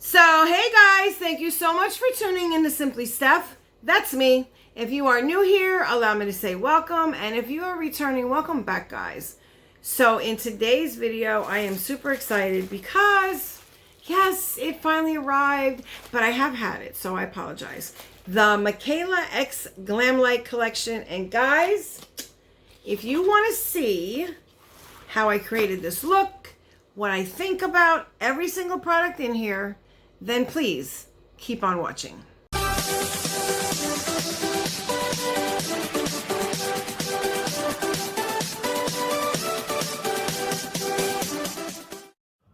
So, hey guys, thank you so much for tuning in to Simply Steph. That's me. If you are new here, allow me to say welcome. And if you are returning, welcome back, guys. So, in today's video, I am super excited because, yes, it finally arrived, but I have had it, so I apologize. The McKayla X Glamlite collection. And guys, if you want to see how I created this look, what I think about every single product in here, then please keep on watching.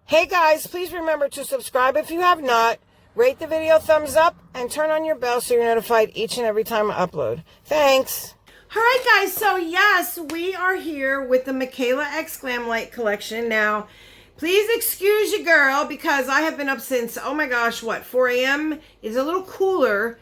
Hey guys, please remember to subscribe if you have not, rate the video thumbs up, and turn on your bell so you're notified each and every time I upload. Thanks. All right guys, so yes, we are here with the McKayla X Glamlite collection. Now, please excuse your girl because I have been up since, oh my gosh, what, 4 a.m.? It's a little cooler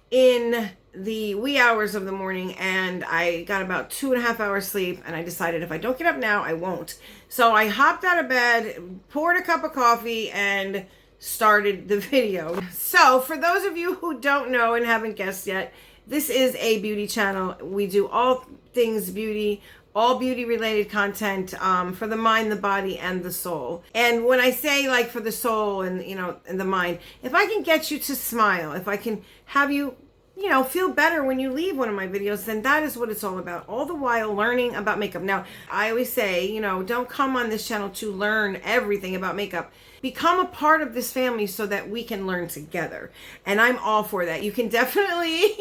in the wee hours of the morning, and I got about 2.5 hours sleep, and I decided if I don't get up now, I won't. So I hopped out of bed, poured a cup of coffee, and started the video. So for those of you who don't know and haven't guessed yet, this is a beauty channel. We do all things beauty, all beauty related content for the mind, the body, and the soul. And when I say like for the soul and, and the mind, if I can get you to smile, if I can have you, feel better when you leave one of my videos, then that is what it's all about. All the while learning about makeup. Now, I always say, don't come on this channel to learn everything about makeup. Become a part of this family so that we can learn together. And I'm all for that. You can definitely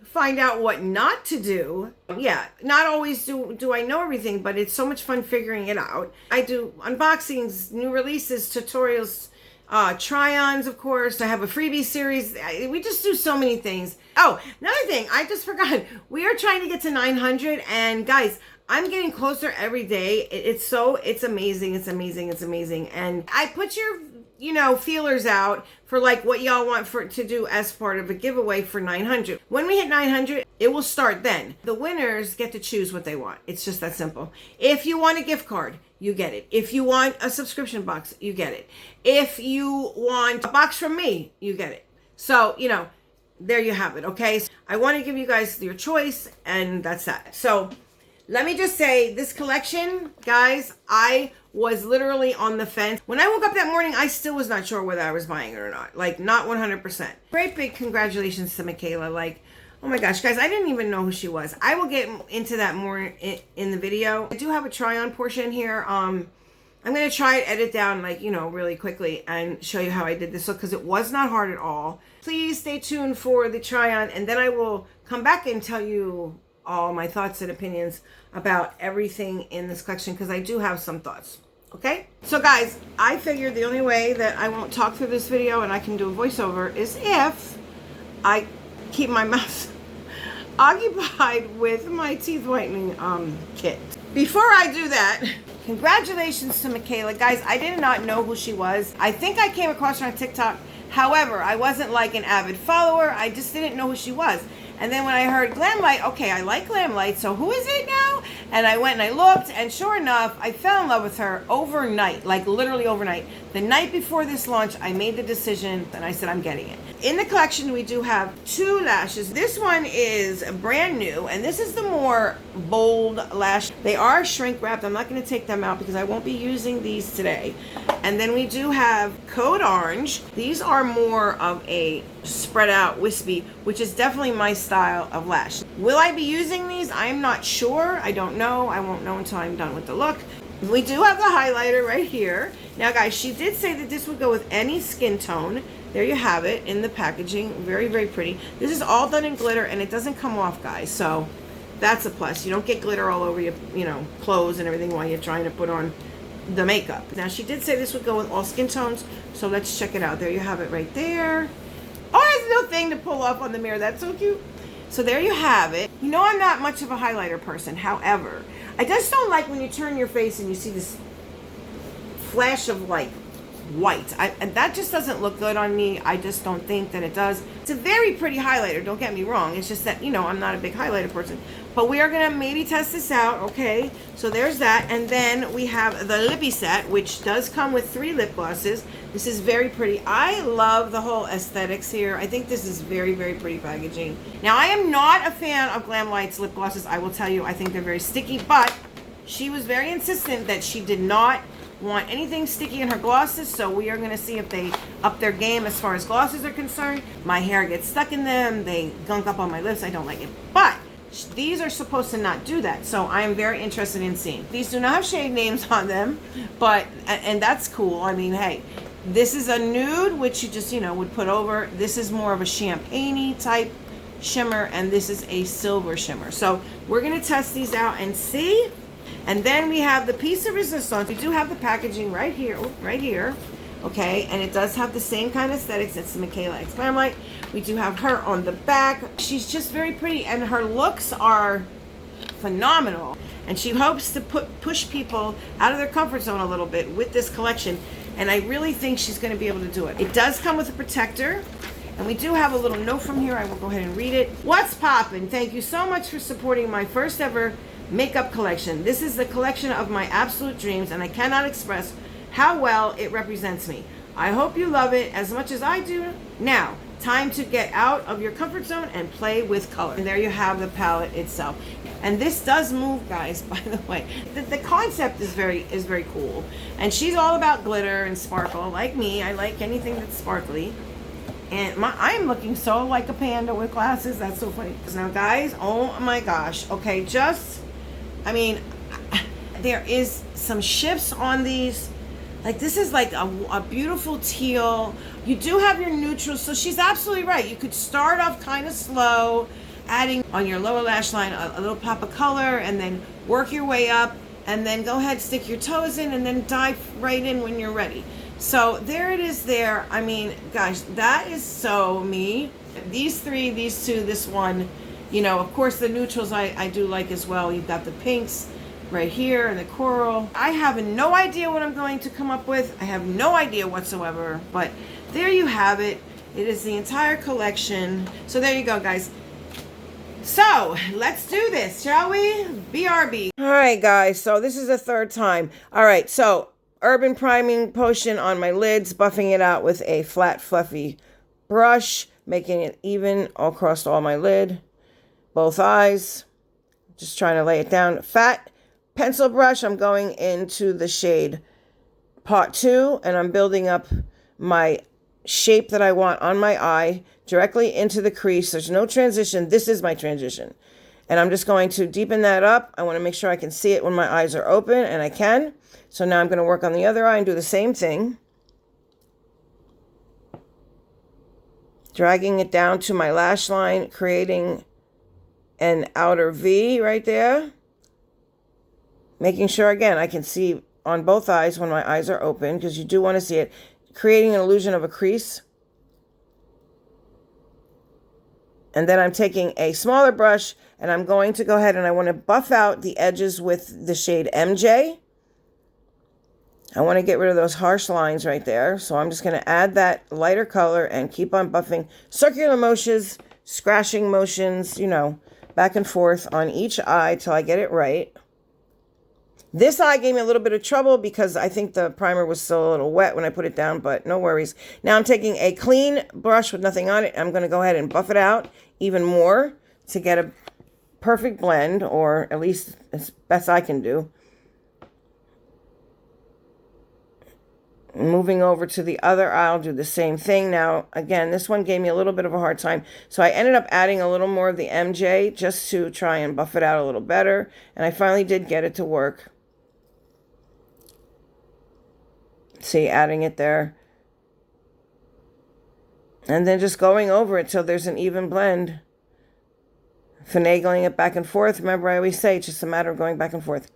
find out what not to do. Yeah, not always do I know everything, but it's so much fun figuring it out. I do unboxings, new releases, tutorials, try-ons, of course. I have a freebie series. We just do so many things. Oh, another thing, I just forgot. We are trying to get to 900, and guys, I'm getting closer every day. It's amazing. It's amazing. It's amazing. And I put your feelers out for like what y'all want to do as part of a giveaway for 900. When we hit 900, it will start then. The winners get to choose what they want. It's just that simple. If you want a gift card, you get it. If you want a subscription box, you get it. If you want a box from me, you get it. So, there you have it, okay? So I want to give you guys your choice, and that's that. So let me just say, this collection, guys, I was literally on the fence. When I woke up that morning, I still was not sure whether I was buying it or not. Like, not 100%. Great big congratulations to Mikayla. Like, oh my gosh, guys, I didn't even know who she was. I will get into that more in the video. I do have a try-on portion here. I'm going to try and edit down, like, really quickly and show you how I did this look, because it was not hard at all. Please stay tuned for the try-on, and then I will come back and tell you all my thoughts and opinions about everything in this collection, because I do have some thoughts. Okay, so guys, I figured the only way that I won't talk through this video and I can do a voiceover is if I keep my mouth occupied with my teeth whitening kit. Before I do that, congratulations to Mikayla. Guys, I did not know who she was. I think I came across her on TikTok. However, I wasn't like an avid follower. I just didn't know who she was. And then when I heard Glamlite, okay, I like Glamlite, so who is it now? And I went and I looked, and sure enough, I fell in love with her overnight, like literally overnight. The night before this launch, I made the decision, and I said, I'm getting it. In the collection, we do have 2 lashes. This one is brand new, and this is the more bold lash. They are shrink wrapped. I'm not going to take them out because I won't be using these today. And then we do have Code Orange. These are more of a spread out wispy, which is definitely my style of lash. Will I be using these? I'm not sure. I don't know. I won't know until I'm done with the look. We do have the highlighter right here. Now guys, she did say that this would go with any skin tone. There you have it in the packaging. Very, very pretty. This is all done in glitter, and it doesn't come off, guys. So that's a plus. You don't get glitter all over your, clothes and everything while you're trying to put on the makeup. Now she did say this would go with all skin tones, so let's check it out. There you have it right there. Oh, it has a little thing to pull off on the mirror. That's so cute. So there you have it. I'm not much of a highlighter person. However, I just don't like when you turn your face and you see this flash of like white. And that just doesn't look good on me. I just don't think that it does. It's a very pretty highlighter, don't get me wrong. It's just that, I'm not a big highlighter person. But we are going to maybe test this out, okay? So there's that. And then we have the Lippy set, which does come with 3 lip glosses. This is very pretty. I love the whole aesthetics here. I think this is very, very pretty packaging. Now, I am not a fan of Glamlite's lip glosses. I will tell you, I think they're very sticky. But she was very insistent that she did not want anything sticky in her glosses, so we are going to see if they up their game as far as glosses are concerned. My hair gets stuck in them, they gunk up on my lips, I don't like it. But these are supposed to not do that, so I am very interested in seeing. These do not have shade names on them, but, and that's cool. I mean, hey, this is a nude, which you just, you know, would put over. This is more of a champagne-y type shimmer, and this is a silver shimmer. So we're going to test these out and see. And then we have the piece of resistance. We do have the packaging right here, okay? And it does have the same kind of aesthetics. It's the Mikayla X Glamlite. We do have her on the back. She's just very pretty, and her looks are phenomenal. And she hopes to push people out of their comfort zone a little bit with this collection. And I really think she's going to be able to do it. It does come with a protector. And we do have a little note from here. I will go ahead and read it. What's poppin'? Thank you so much for supporting my first ever makeup collection. This is the collection of my absolute dreams, and I cannot express how well it represents me. I hope you love it as much as I do. Now, time to get out of your comfort zone and play with color. And there you have the palette itself. And this does move, guys, by the way. The concept is very cool. And she's all about glitter and sparkle. Like me, I like anything that's sparkly. And I'm looking so like a panda with glasses. That's so funny. Now, guys, oh my gosh. Okay, I mean, there is some shifts on these. Like, this is like a beautiful teal. You do have your neutrals, so she's absolutely right. You could start off kind of slow, adding on your lower lash line a little pop of color, and then work your way up, and then go ahead, stick your toes in, and then dive right in when you're ready. So there it is there. I mean, gosh, that is so me. These 3, these 2, this one. You know, of course, the neutrals I do like as well. You've got the pinks right here and the coral. I have no idea what I'm going to come up with. I have no idea whatsoever. But there you have it. It is the entire collection. So there you go, guys. So let's do this, shall we? BRB. All right, guys. So this is the 3rd time. All right. So Urban Priming Potion on my lids. Buffing it out with a flat, fluffy brush. Making it even across all my lid. Both eyes, just trying to lay it down. Fat pencil brush, I'm going into the shade Pot 2, and I'm building up my shape that I want on my eye directly into the crease. There's no transition. This is my transition. And I'm just going to deepen that up. I want to make sure I can see it when my eyes are open, and I can. So now I'm going to work on the other eye and do the same thing. Dragging it down to my lash line, creating an outer V right there. Making sure, again, I can see on both eyes when my eyes are open, because you do want to see it. Creating an illusion of a crease. And then I'm taking a smaller brush, and I'm going to go ahead and I want to buff out the edges with the shade MJ. I want to get rid of those harsh lines right there. So I'm just going to add that lighter color and keep on buffing. Circular motions, scratching motions, you know, back and forth on each eye till I get it right. This eye gave me a little bit of trouble because I think the primer was still a little wet when I put it down, but no worries. Now I'm taking a clean brush with nothing on it. I'm going to go ahead and buff it out even more to get a perfect blend, or at least as best I can do. Moving over to the other eye, I'll do the same thing. Now, again, this one gave me a little bit of a hard time. So I ended up adding a little more of the MJ just to try and buff it out a little better. And I finally did get it to work. See, adding it there. And then just going over it till there's an even blend. Finagling it back and forth. Remember, I always say it's just a matter of going back and forth.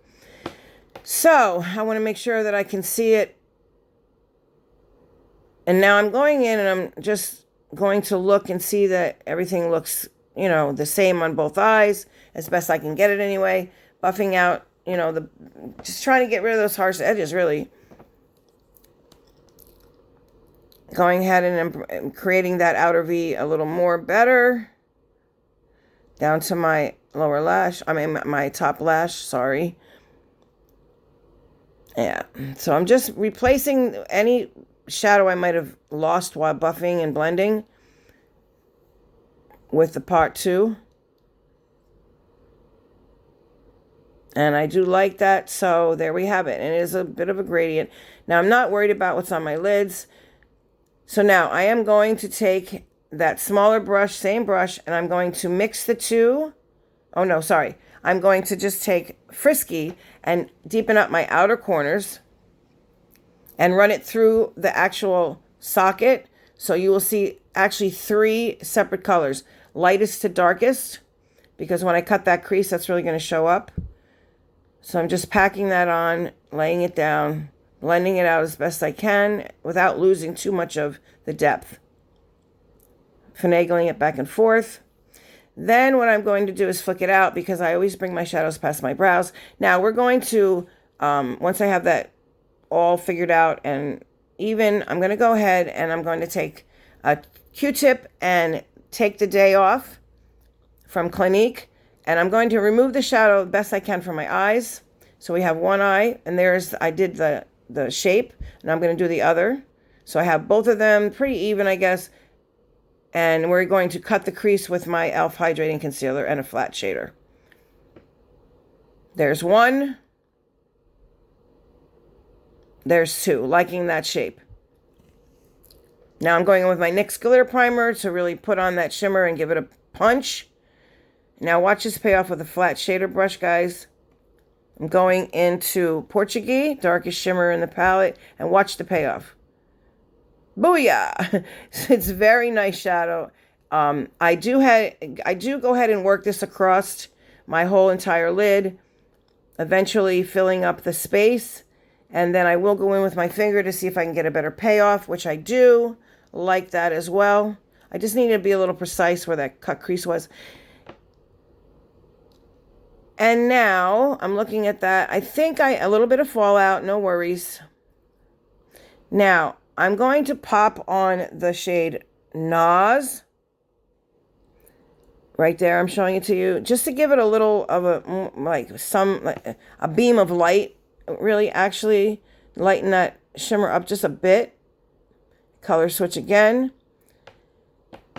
So I want to make sure that I can see it. And now I'm going in and I'm just going to look and see that everything looks, you know, the same on both eyes as best I can get it anyway. Buffing out, you know, just trying to get rid of those harsh edges, really. Going ahead and creating that outer V a little more better. Down to my lower lash. I mean, my top lash, sorry. Yeah, so I'm just replacing any shadow I might have lost while buffing and blending with the part 2. And I do like that, so there we have it. And it is a bit of a gradient. Now, I'm not worried about what's on my lids. So now I am going to take that smaller brush, same brush, and I'm going to mix the two. Oh, no, sorry. I'm going to just take Frisky and deepen up my outer corners and run it through the actual socket. So you will see actually 3 separate colors, lightest to darkest, because when I cut that crease, that's really going to show up. So I'm just packing that on, laying it down, blending it out as best I can without losing too much of the depth. Finagling it back and forth. Then what I'm going to do is flick it out because I always bring my shadows past my brows. Now we're going to, once I have that all figured out and even, I'm going to go ahead and I'm going to take a Q-tip and take the day off from Clinique. And I'm going to remove the shadow the best I can from my eyes. So we have one eye, and I did the shape, and I'm going to do the other. So I have both of them pretty even, I guess. And we're going to cut the crease with my e.l.f. Hydrating Concealer and a flat shader. There's one. There's 2, liking that shape. Now I'm going in with my NYX Glitter Primer to really put on that shimmer and give it a punch. Now watch this pay off with a flat shader brush, guys. I'm going into Portuguese, darkest shimmer in the palette, and watch the payoff. Booyah! It's a very nice shadow. I do go ahead and work this across my whole entire lid, eventually filling up the space. And then I will go in with my finger to see if I can get a better payoff, which I do like that as well. I just need to be a little precise where that cut crease was. And now I'm looking at that. I think a little bit of fallout, no worries. Now I'm going to pop on the shade Naz. Right there, I'm showing it to you. Just to give it a little of a beam of light. Really actually lighten that shimmer up just a bit. Color switch again.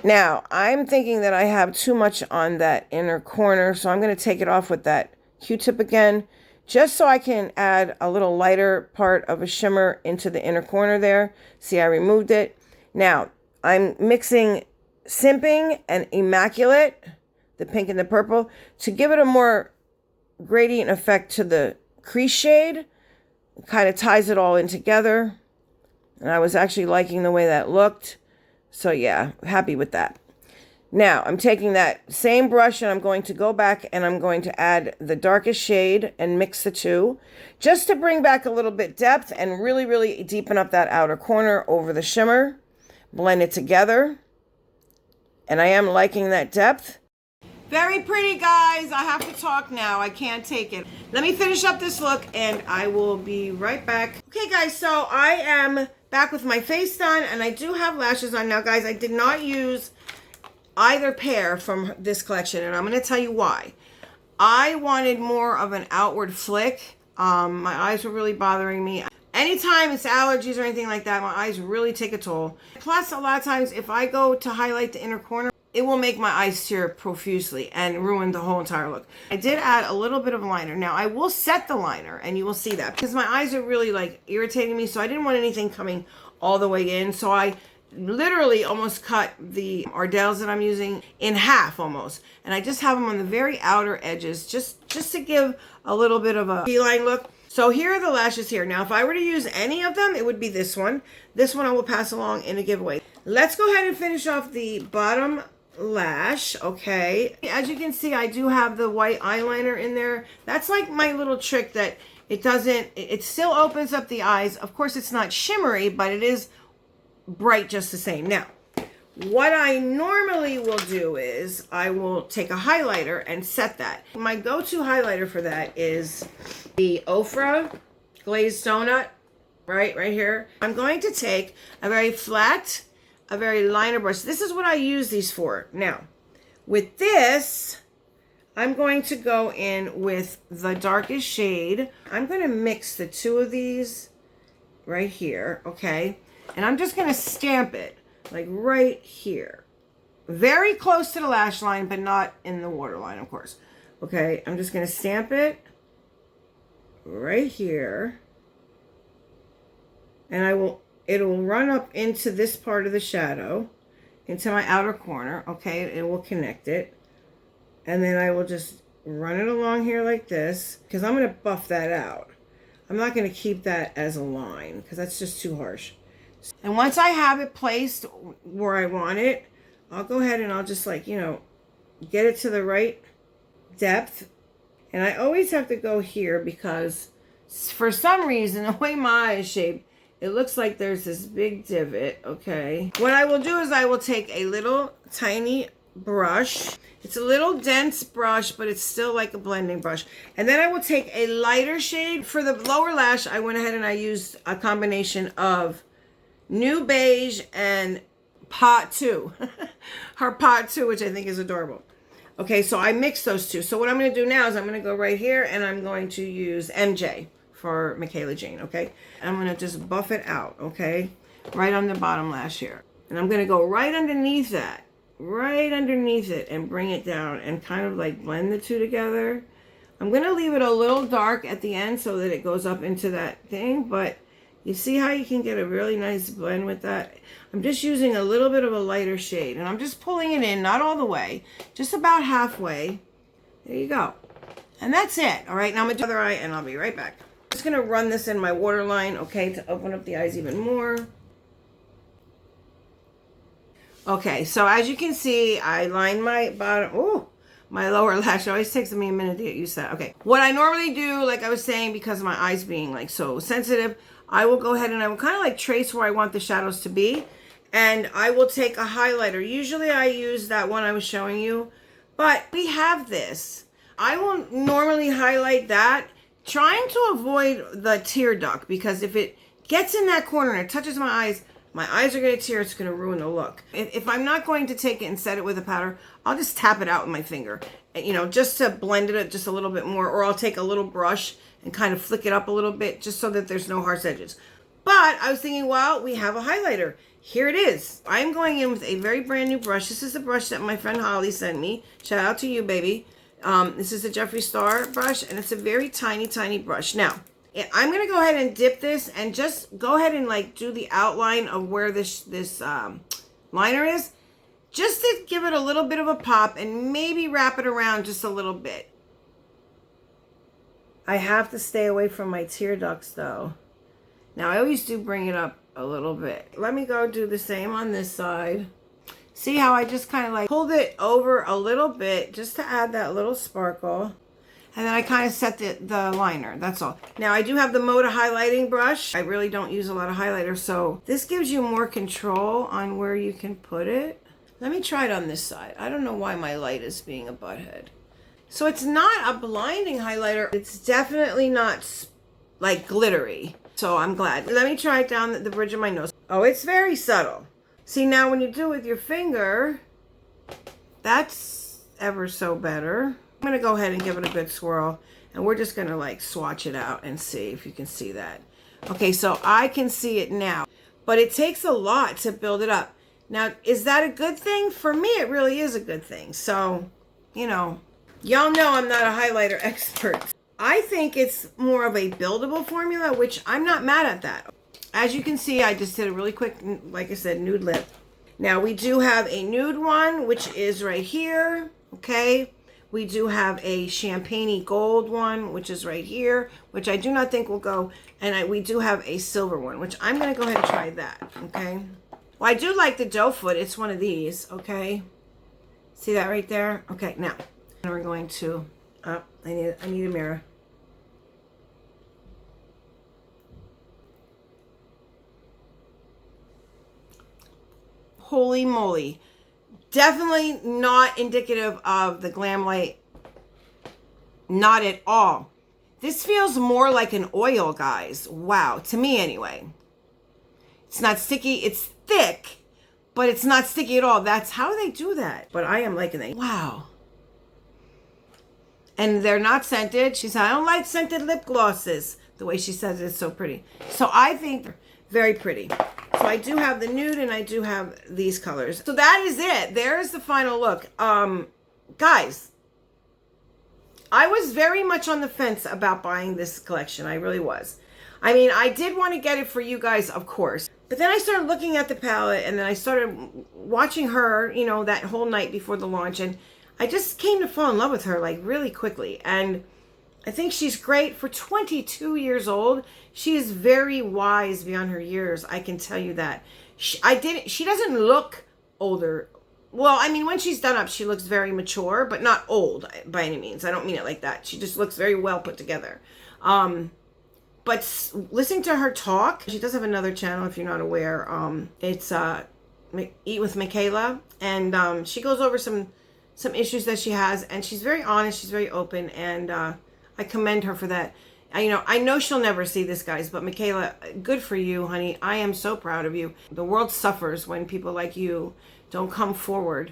Now, I'm thinking that I have too much on that inner corner, so I'm going to take it off with that Q-tip again, just so I can add a little lighter part of a shimmer into the inner corner there. See, I removed it. Now, I'm mixing Simping and Immaculate, the pink and the purple, to give it a more gradient effect to the crease shade. It kind of ties it all in together. And I was actually liking the way that looked. So yeah, happy with that. Now, I'm taking that same brush and I'm going to go back and I'm going to add the darkest shade and mix the two, just to bring back a little bit depth and really, really deepen up that outer corner over the shimmer. Blend it together. And I am liking that depth. Very pretty, guys. I have to talk now. I can't take it. Let me finish up this look and I will be right back. Okay, guys, so I am back with my face done and I do have lashes on. Now, guys, I did not use either pair from this collection and I'm going to tell you why. I wanted more of an outward flick. My eyes were really bothering me. Anytime it's allergies or anything like that, my eyes really take a toll. Plus, a lot of times if I go to highlight the inner corner, it will make my eyes tear profusely and ruin the whole entire look. I did add a little bit of liner. Now, I will set the liner, and you will see that, because my eyes are really, like, irritating me, so I didn't want anything coming all the way in, so I literally almost cut the Ardell's that I'm using in half almost, and I just have them on the very outer edges, just to give a little bit of a feline look. So here are the lashes here. Now, if I were to use any of them, it would be this one. This one I will pass along in a giveaway. Let's go ahead and finish off the bottom lash. Okay, as you can see, I do have the white eyeliner in there. That's like my little trick that it still opens up the eyes. Of course, it's not shimmery, but it is bright just the same. Now, what I normally will do is I will take a highlighter and set that. My go-to highlighter for that is the Ofra Glazed Donut, right here. I'm going to take a very flat, a very liner brush. This is what I use these for. Now, with this, I'm going to go in with the darkest shade. I'm going to mix the two of these right here, okay? And I'm just going to stamp it like right here. Very close to the lash line, but not in the waterline, of course. Okay, I'm just going to stamp it right here. And it'll run up into this part of the shadow, into my outer corner, okay? It will connect it. And then I will just run it along here like this, because I'm going to buff that out. I'm not going to keep that as a line, because that's just too harsh. And once I have it placed where I want it, I'll go ahead and I'll just like, you know, get it to the right depth. And I always have to go here because for some reason, the way my eye is shaped, it looks like there's this big divot, okay? What I will do is I will take a little tiny brush. It's a little dense brush, but it's still like a blending brush. And then I will take a lighter shade. For the lower lash, I went ahead and I used a combination of New Beige and Pot 2. Her Pot 2, which I think is adorable. Okay, so I mixed those two. So what I'm going to do now is I'm going to go right here and I'm going to use MJ for Mikayla Jane, okay? I'm going to just buff it out, okay? Right on the bottom lash here. And I'm going to go right underneath that. Right underneath it and bring it down and kind of like blend the two together. I'm going to leave it a little dark at the end so that it goes up into that thing, but you see how you can get a really nice blend with that? I'm just using a little bit of a lighter shade and I'm just pulling it in, not all the way, just about halfway. There you go. And that's it. All right, now I'm going to do the other eye and I'll be right back. I'm just going to run this in my waterline, okay, to open up the eyes even more. Okay, so as you can see, I lined my bottom, oh, my lower lash. It always takes me a minute to get used to that. Okay, what I normally do, like I was saying, because of my eyes being like so sensitive, I will go ahead and I will kind of like trace where I want the shadows to be. And I will take a highlighter. Usually I use that one I was showing you, but we have this. I will normally highlight that, trying to avoid the tear duct, because if it gets in that corner and it touches my eyes are going to tear. It's going to ruin the look. If I'm not going to take it and set it with a powder, I'll just tap it out with my finger, you know, just to blend it just a little bit more. Or I'll take a little brush and kind of flick it up a little bit just so that there's no harsh edges. But I was thinking, well, we have a highlighter. Here it is. I'm going in with a very brand new brush. This is the brush that my friend Holly sent me. Shout out to you, baby. This is a Jeffree Star brush, and it's a very tiny, tiny brush. Now, I'm going to go ahead and dip this and just go ahead and like do the outline of where this liner is, just to give it a little bit of a pop and maybe wrap it around just a little bit. I have to stay away from my tear ducts though. Now I always do bring it up a little bit. Let me go do the same on this side. See how I just kind of like pulled it over a little bit just to add that little sparkle. And then I kind of set the liner, that's all. Now I do have the Moda highlighting brush. I really don't use a lot of highlighter, so this gives you more control on where you can put it. Let me try it on this side. I don't know why my light is being a butthead. So it's not a blinding highlighter. It's definitely not like glittery. So I'm glad. Let me try it down the bridge of my nose. Oh, it's very subtle. See, now when you do it with your finger, that's ever so better. I'm going to go ahead and give it a good swirl, and we're just going to like swatch it out and see if you can see that. Okay, so I can see it now, but it takes a lot to build it up. Now, is that a good thing? For me, it really is a good thing. So, you know, y'all know I'm not a highlighter expert. I think it's more of a buildable formula, which I'm not mad at that. As you can see, I just did a really quick, like I said, nude lip. Now, we do have a nude one, which is right here, okay? We do have a champagne gold one, which is right here, which I do not think will go. And we do have a silver one, which I'm going to go ahead and try that, okay? Well, I do like the doe foot. It's one of these, okay? See that right there? Okay, now we're going to, I need a mirror. Holy moly. Definitely not indicative of the Glamlite. Not at all. This feels more like an oil, guys. Wow. To me, anyway. It's not sticky. It's thick, but it's not sticky at all. That's how they do that. But I am liking it. Wow. And they're not scented. She said, I don't like scented lip glosses. The way she says it is so pretty. So I think they're very pretty. So I do have the nude and I do have these colors. So that is it. There's the final look. Guys, I was very much on the fence about buying this collection. I really was. I mean, I did want to get it for you guys, of course. But then I started looking at the palette and then I started watching her, you know, that whole night before the launch. And I just came to fall in love with her like really quickly. And I think she's great for 22 years old. She is very wise beyond her years. I can tell you that. She doesn't look older. Well, I mean, when she's done up, she looks very mature, but not old by any means. I don't mean it like that. She just looks very well put together. But listening to her talk, she does have another channel if you're not aware. It's Eat with Mikayla, and she goes over some issues that she has, and she's very honest. She's very open, and I commend her for that. I know she'll never see this, guys, but Mikayla, good for you, honey. I am so proud of you. The world suffers when people like you don't come forward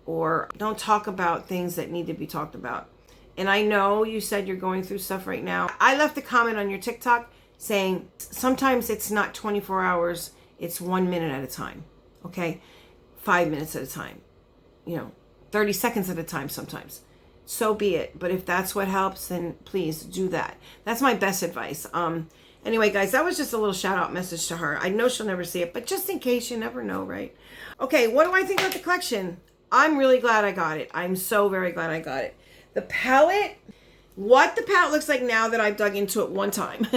or don't talk about things that need to be talked about. And I know you said you're going through stuff right now. I left a comment on your TikTok saying sometimes it's not 24 hours, it's 1 minute at a time, okay? 5 minutes at a time, 30 seconds at a time sometimes. So be it. But if that's what helps, then please do that. That's my best advice. Anyway, guys, that was just a little shout out message to her. I know she'll never see it, but just in case, you never know, right? Okay, what do I think about the collection? I'm really glad I got it. I'm so very glad I got it. The palette, what the palette looks like now that I've dug into it one time.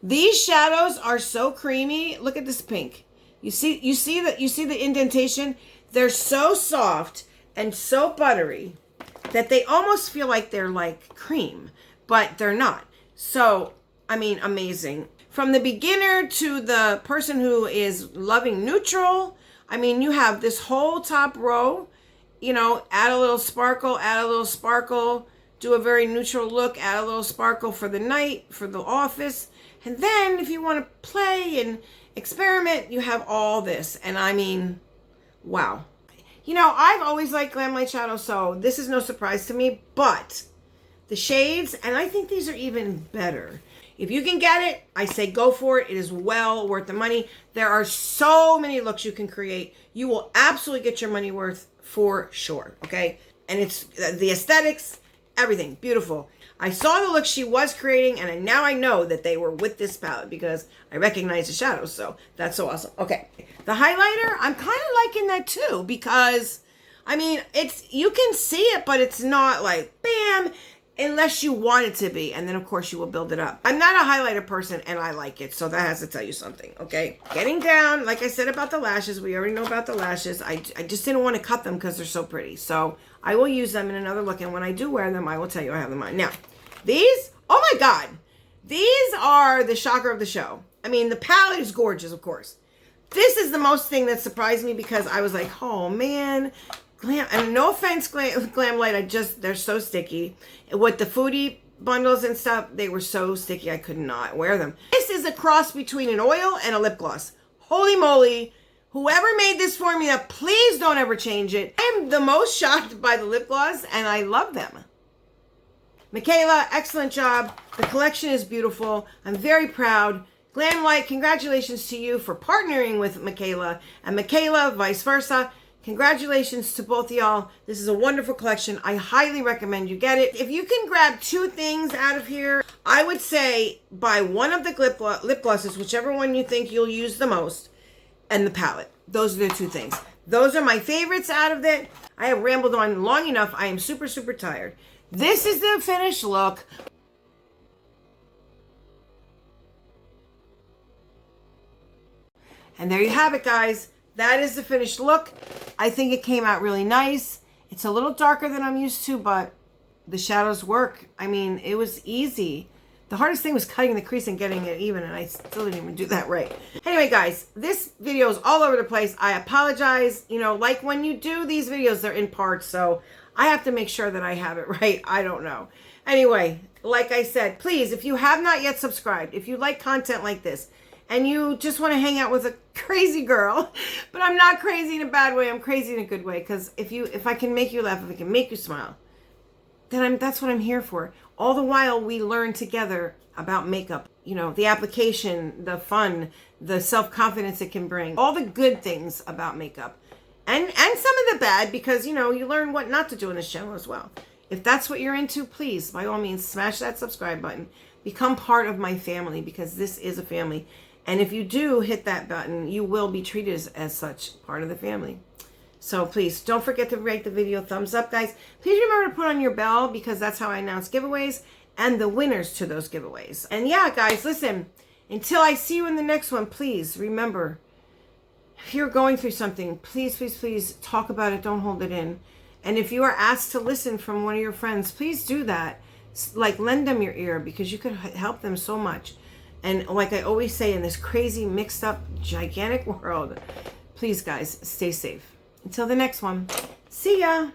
These shadows are so creamy. Look at this pink. You see the indentation? They're so soft and so buttery that they almost feel like they're like cream, but they're not. So, I mean, amazing. From the beginner to the person who is loving neutral, I mean, you have this whole top row, add a little sparkle, do a very neutral look, add a little sparkle for the night, for the office. And then if you want to play and experiment, you have all this. And I mean, wow. I've always liked Glamlite shadow, so this is no surprise to me, but the shades, and I think these are even better. If you can get it, I say go for it. It is well worth the money. There are so many looks you can create. You will absolutely get your money worth for sure, okay? And it's the aesthetics, everything, beautiful. I saw the look she was creating, and now I know that they were with this palette because I recognize the shadows, so that's so awesome. Okay, the highlighter, I'm kind of liking that too because, I mean, you can see it, but it's not like, bam, unless you want it to be, and then of course you will build it up. I'm not a highlighter person, and I like it, so that has to tell you something, okay? Getting down, like I said about the lashes, we already know about the lashes. I just didn't want to cut them because they're so pretty, so I will use them in another look, and when I do wear them, I will tell you I have them on. Now, these, oh my God, these are the shocker of the show. I mean, the palette is gorgeous, of course. This is the most thing that surprised me because I was like, oh man, and no offense, Glamlite, they're so sticky. With the foodie bundles and stuff, they were so sticky I could not wear them. This is a cross between an oil and a lip gloss. Holy moly. Whoever made this formula, please don't ever change it. I am the most shocked by the lip gloss, and I love them. Mikayla, excellent job. The collection is beautiful. I'm very proud. Glamlite, congratulations to you for partnering with Mikayla, and Mikayla, vice versa. Congratulations to both of y'all. This is a wonderful collection. I highly recommend you get it. If you can grab two things out of here, I would say buy one of the lip glosses, whichever one you think you'll use the most, and the palette. Those are the two things. Those are my favorites out of it. I have rambled on long enough. I am super, super tired. This is the finished look. And there you have it, guys. That is the finished look. I think it came out really nice. It's a little darker than I'm used to, but the shadows work. I mean, it was easy. The hardest thing was cutting the crease and getting it even, and I still didn't even do that right. Anyway, guys, this video is all over the place. I apologize. Like when you do these videos, they're in parts, so I have to make sure that I have it right. I don't know. Anyway, like I said, please, if you have not yet subscribed, if you like content like this, and you just want to hang out with a crazy girl, but I'm not crazy in a bad way, I'm crazy in a good way, because if I can make you laugh, if I can make you smile, then that's what I'm here for. All the while we learn together about makeup, you know, the application, the fun, the self-confidence it can bring, all the good things about makeup, and some of the bad, because, you know, you learn what not to do in this channel as well. If that's what you're into, please, by all means, smash that subscribe button. Become part of my family, because this is a family. And if you do hit that button, you will be treated as such, part of the family. So please, don't forget to rate the video thumbs up, guys. Please remember to put on your bell, because that's how I announce giveaways and the winners to those giveaways. And yeah, guys, listen, until I see you in the next one, please remember, if you're going through something, please, please, please talk about it. Don't hold it in. And if you are asked to listen from one of your friends, please do that. Like, lend them your ear, because you could help them so much. And like I always say, in this crazy, mixed up, gigantic world, please, guys, stay safe. Until the next one, see ya.